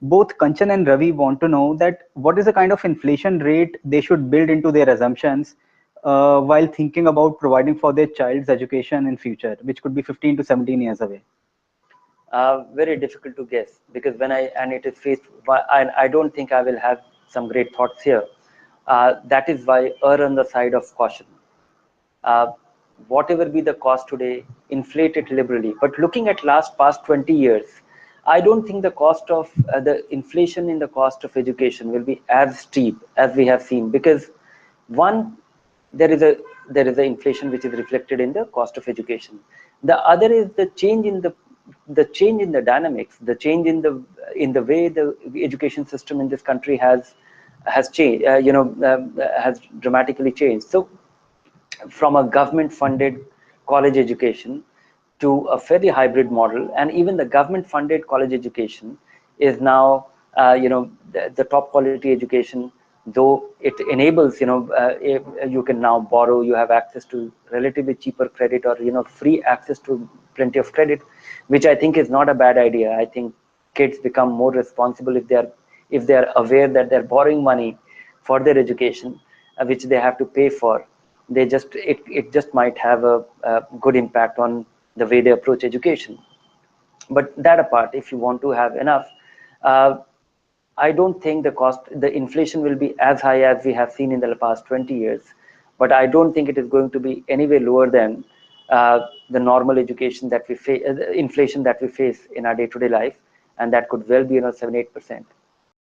both Kanchan and Ravi want to know that what is the kind of inflation rate they should build into their assumptions while thinking about providing for their child's education in future, which could be 15 to 17 years away. Very difficult to guess, because when and it is faced, and I don't think I will have some great thoughts here. That is why err on the side of caution. Uh, Whatever be the cost today, inflate it liberally. But looking at past 20 years, I don't think the cost of the inflation in the cost of education will be as steep as we have seen, because one, there is a inflation which is reflected in the cost of education. The other is the change in the dynamics, the change in the way the education system in this country has changed, has dramatically changed. So from a government funded college education to a fairly hybrid model, and even the government funded college education is now the top quality education, though it enables, you can now borrow, you have access to relatively cheaper credit, or free access to plenty of credit, which I think is not a bad idea. I think kids become more responsible if they are aware that they're borrowing money for their education, which they have to pay for. They just it just might have a good impact on the way they approach education. But that apart, if you want to have enough, uh, I don't think the inflation will be as high as we have seen in the past 20 years, but I don't think it is going to be any way lower than the normal education that we face, inflation that we face in our day-to-day life, and that could well be 7-8%.